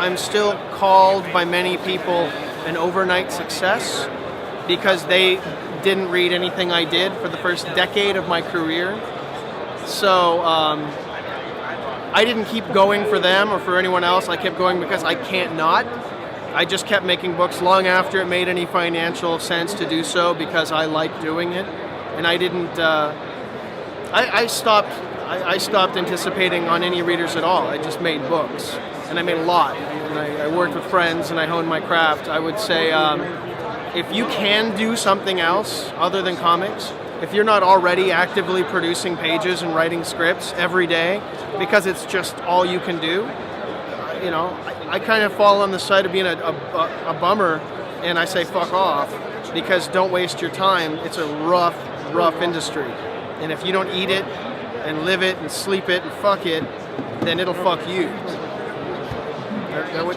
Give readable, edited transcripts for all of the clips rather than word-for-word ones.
I'm still called by many people an overnight success because they didn't read anything I did for the first decade of my career. So I didn't keep going for them or for anyone else. I kept going because I can't not. I just kept making books long after it made any financial sense to do so because I liked doing it. And I didn't, I stopped anticipating on any readers at all. I just made books. And I made a lot. And I worked with friends and I honed my craft. I would say if you can do something else other than comics, if you're not already actively producing pages and writing scripts every day because it's just all you can do, you know, I kind of fall on the side of being a bummer, and I say fuck off, because don't waste your time. It's a rough industry. And if you don't eat it and live it and sleep it and fuck it, then it'll fuck you.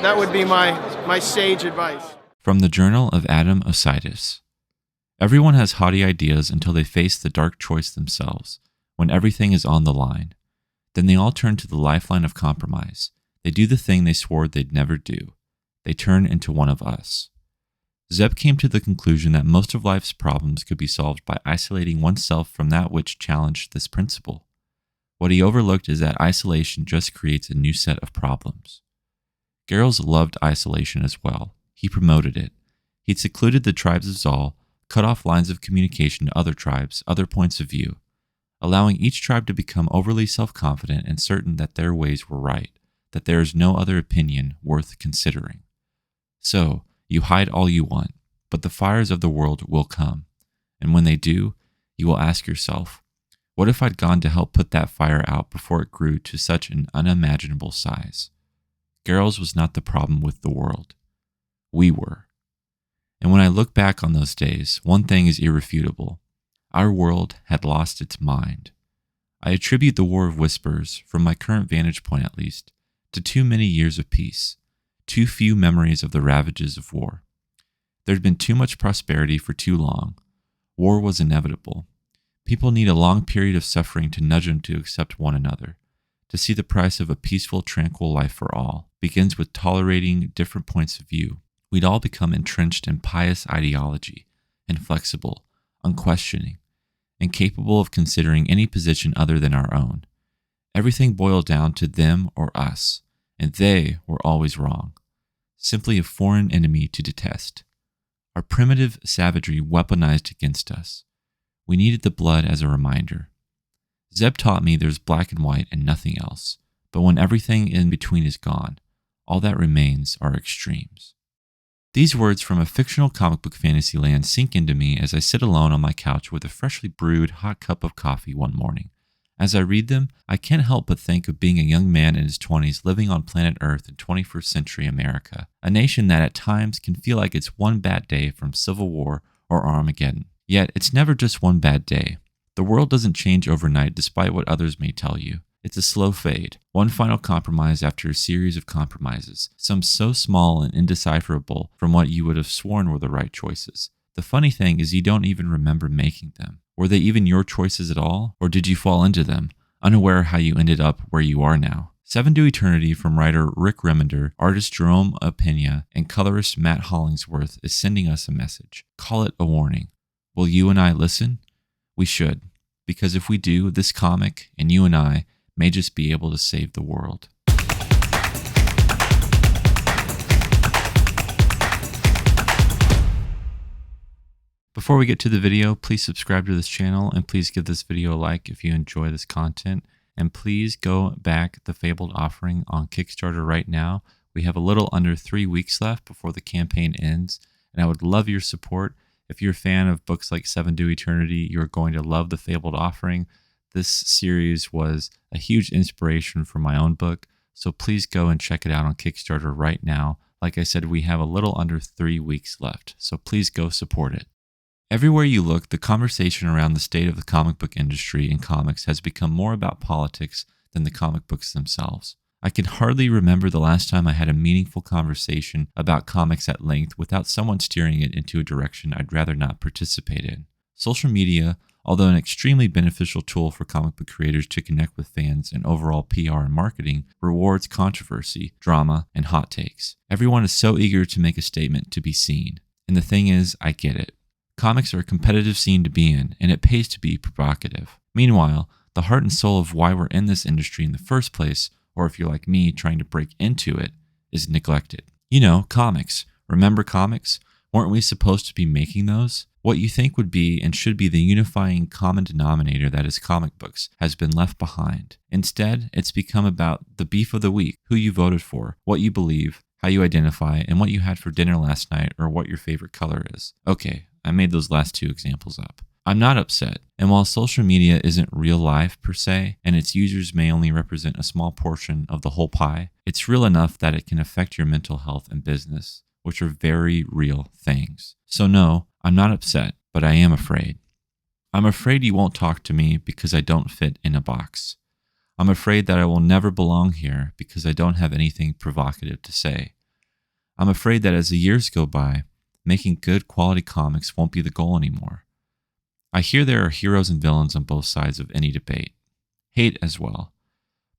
That would be my sage advice. From the Journal of Adam Ositis. Everyone has haughty ideas until they face the dark choice themselves, when everything is on the line. Then they all turn to the lifeline of compromise. They do the thing they swore they'd never do. They turn into one of us. Zeb came to the conclusion that most of life's problems could be solved by isolating oneself from that which challenged this principle. What he overlooked is that isolation just creates a new set of problems. Garrels loved isolation as well. He promoted it. He'd secluded the tribes of Zal, cut off lines of communication to other tribes, other points of view, allowing each tribe to become overly self-confident and certain that their ways were right, that there is no other opinion worth considering. So, you hide all you want, but the fires of the world will come, and when they do, you will ask yourself, what if I'd gone to help put that fire out before it grew to such an unimaginable size? Garrels was not the problem with the world. We were. And when I look back on those days, one thing is irrefutable. Our world had lost its mind. I attribute the War of Whispers, from my current vantage point at least, to too many years of peace, too few memories of the ravages of war. There had been too much prosperity for too long. War was inevitable. People need a long period of suffering to nudge them to accept one another. To see the price of a peaceful, tranquil life for all begins with tolerating different points of view. We'd all become entrenched in pious ideology, inflexible, unquestioning, and capable of considering any position other than our own. Everything boiled down to them or us, and they were always wrong. Simply a foreign enemy to detest. Our primitive savagery weaponized against us. We needed the blood as a reminder. Zeb taught me there's black and white and nothing else, but when everything in between is gone, all that remains are extremes. These words from a fictional comic book fantasy land sink into me as I sit alone on my couch with a freshly brewed hot cup of coffee one morning. As I read them, I can't help but think of being a young man in his 20s living on planet Earth in 21st century America, a nation that at times can feel like it's one bad day from Civil War or Armageddon. Yet, it's never just one bad day. The world doesn't change overnight despite what others may tell you. It's a slow fade, one final compromise after a series of compromises, some so small and indecipherable from what you would have sworn were the right choices. The funny thing is you don't even remember making them. Were they even your choices at all, or did you fall into them, unaware how you ended up where you are now? Seven to Eternity from writer Rick Remender, artist Jerome Apena, and colorist Matt Hollingsworth is sending us a message. Call it a warning. Will you and I listen? We should, because if we do, this comic, and you and I, may just be able to save the world. Before we get to the video, please subscribe to this channel and please give this video a like if you enjoy this content. And please go back the Fabled offering on Kickstarter right now. We have a little under 3 weeks left before the campaign ends, and I would love your support. If you're a fan of books like Seven to Eternity, you're going to love the Fabled offering. This series was a huge inspiration for my own book, so please go and check it out on Kickstarter right now. Like I said, we have a little under 3 weeks left, so please go support it. Everywhere you look, the conversation around the state of the comic book industry and comics has become more about politics than the comic books themselves. I can hardly remember the last time I had a meaningful conversation about comics at length without someone steering it into a direction I'd rather not participate in. Social media, Although an extremely beneficial tool for comic book creators to connect with fans and overall PR and marketing, rewards controversy, drama, and hot takes. Everyone is so eager to make a statement to be seen. And the thing is, I get it. Comics are a competitive scene to be in, and it pays to be provocative. Meanwhile, the heart and soul of why we're in this industry in the first place, or if you're like me trying to break into it, is neglected. You know, comics. Remember comics? Weren't we supposed to be making those? What you think would be and should be the unifying common denominator that is comic books has been left behind. Instead, it's become about the beef of the week, who you voted for, what you believe, how you identify, and what you had for dinner last night or what your favorite color is. Okay, I made those last two examples up. I'm not upset, and while social media isn't real life per se, and its users may only represent a small portion of the whole pie, it's real enough that it can affect your mental health and business, which are very real things. So no, I'm not upset, but I am afraid. I'm afraid you won't talk to me because I don't fit in a box. I'm afraid that I will never belong here because I don't have anything provocative to say. I'm afraid that as the years go by, making good quality comics won't be the goal anymore. I hear there are heroes and villains on both sides of any debate. Hate as well.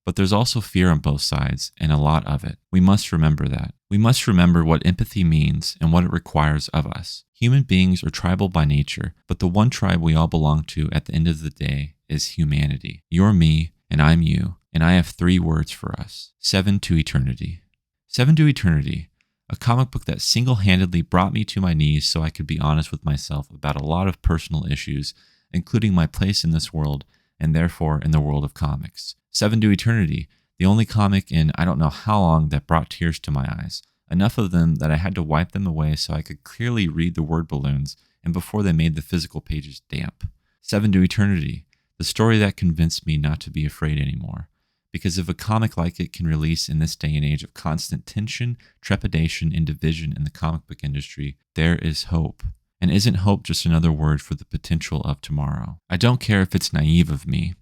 But there's also fear on both sides, and a lot of it. We must remember that. We must remember what empathy means and what it requires of us. Human beings are tribal by nature, but the one tribe we all belong to at the end of the day is humanity. You're me, and I'm you, and I have 3 words for us. 7 to eternity. 7 to eternity. A comic book that single-handedly brought me to my knees so I could be honest with myself about a lot of personal issues, including my place in this world, and therefore in the world of comics. 7 to Eternity, the only comic in I don't know how long that brought tears to my eyes. Enough of them that I had to wipe them away so I could clearly read the word balloons and before they made the physical pages damp. 7 to Eternity, the story that convinced me not to be afraid anymore. Because if a comic like it can release in this day and age of constant tension, trepidation, and division in the comic book industry, there is hope. And isn't hope just another word for the potential of tomorrow? I don't care if it's naive of me.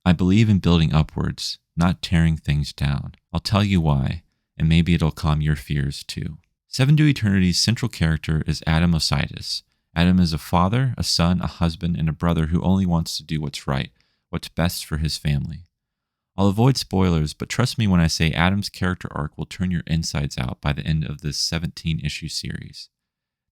I believe in building upwards, not tearing things down. I'll tell you why, and maybe it'll calm your fears too. 7 to Eternity's central character is Adam Ositis. Adam is a father, a son, a husband, and a brother who only wants to do what's right, what's best for his family. I'll avoid spoilers, but trust me when I say Adam's character arc will turn your insides out by the end of this 17-issue series.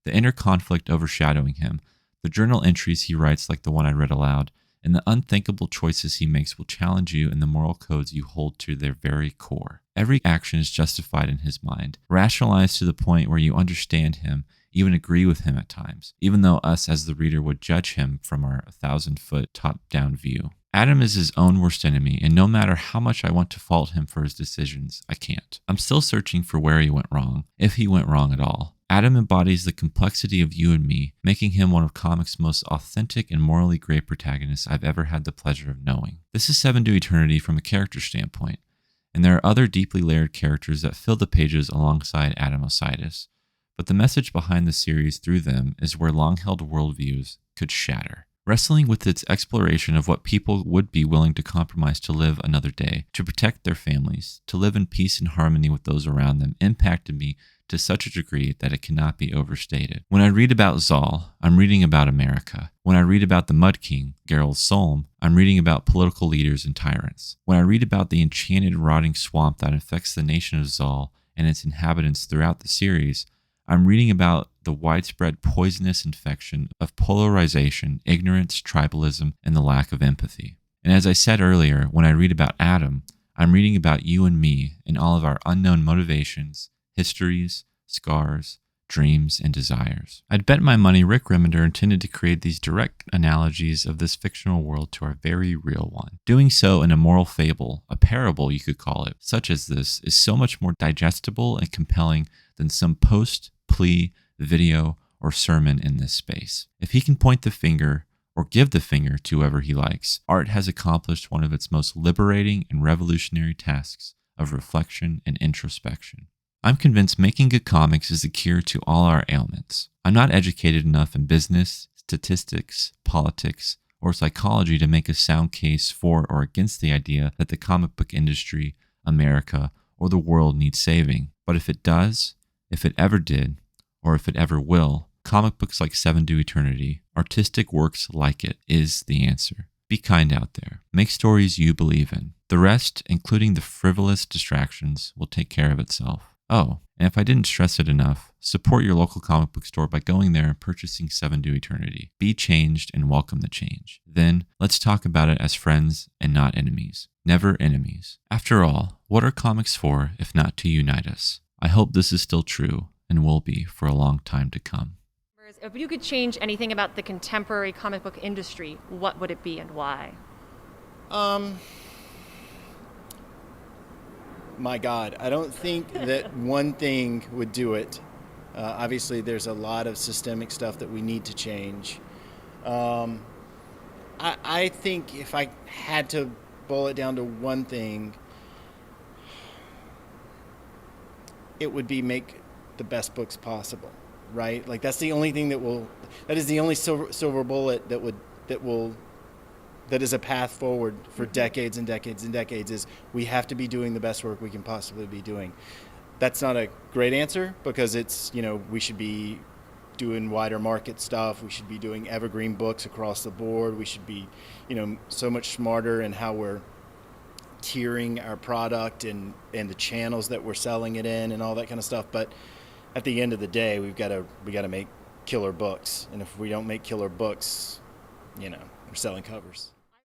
The inner conflict overshadowing him, the journal entries he writes like the one I read aloud, and the unthinkable choices he makes will challenge you in the moral codes you hold to their very core. Every action is justified in his mind, rationalized to the point where you understand him, even agree with him at times, even though us as the reader would judge him from our 1,000-foot top-down view. Adam is his own worst enemy, and no matter how much I want to fault him for his decisions, I can't. I'm still searching for where he went wrong, if he went wrong at all. Adam embodies the complexity of you and me, making him one of comics' most authentic and morally great protagonists I've ever had the pleasure of knowing. This is 7 to Eternity from a character standpoint, and there are other deeply layered characters that fill the pages alongside Adam Ositis, but the message behind the series through them is where long-held worldviews could shatter. Wrestling with its exploration of what people would be willing to compromise to live another day, to protect their families, to live in peace and harmony with those around them, impacted me to such a degree that it cannot be overstated. When I read about Zal, I'm reading about America. When I read about the Mud King, Geralt Solm, I'm reading about political leaders and tyrants. When I read about the enchanted rotting swamp that infects the nation of Zal and its inhabitants throughout the series, I'm reading about the widespread poisonous infection of polarization, ignorance, tribalism, and the lack of empathy. And as I said earlier, when I read about Adam, I'm reading about you and me and all of our unknown motivations, histories, scars, dreams, and desires. I'd bet my money Rick Remender intended to create these direct analogies of this fictional world to our very real one. Doing so in a moral fable, a parable you could call it, such as this, is so much more digestible and compelling than some post, plea, video, or sermon in this space. If he can point the finger, or give the finger to whoever he likes, art has accomplished one of its most liberating and revolutionary tasks of reflection and introspection. I'm convinced making good comics is the cure to all our ailments. I'm not educated enough in business, statistics, politics, or psychology to make a sound case for or against the idea that the comic book industry, America, or the world needs saving. But if it does, if it ever did, or if it ever will, comic books like Seven to Eternity, artistic works like it, is the answer. Be kind out there. Make stories you believe in. The rest, including the frivolous distractions, will take care of itself. Oh, and if I didn't stress it enough, support your local comic book store by going there and purchasing Seven to Eternity. Be changed and welcome the change. Then, let's talk about it as friends and not enemies. Never enemies. After all, what are comics for if not to unite us? I hope this is still true and will be for a long time to come. If you could change anything about the contemporary comic book industry, what would it be and why? My God, I don't think that one thing would do it. Obviously, there's a lot of systemic stuff that we need to change. I think if I had to boil it down to one thing, it would be make the best books possible, right? Like that's the only thing that is the only silver bullet that is a path forward for decades and decades and decades. Is we have to be doing the best work we can possibly be doing. That's not a great answer because it's, we should be doing wider market stuff. We should be doing evergreen books across the board. We should be, so much smarter in how we're tiering our product and the channels that we're selling it in and all that kind of stuff. But at the end of the day, we got to make killer books. And if we don't make killer books, we're selling covers.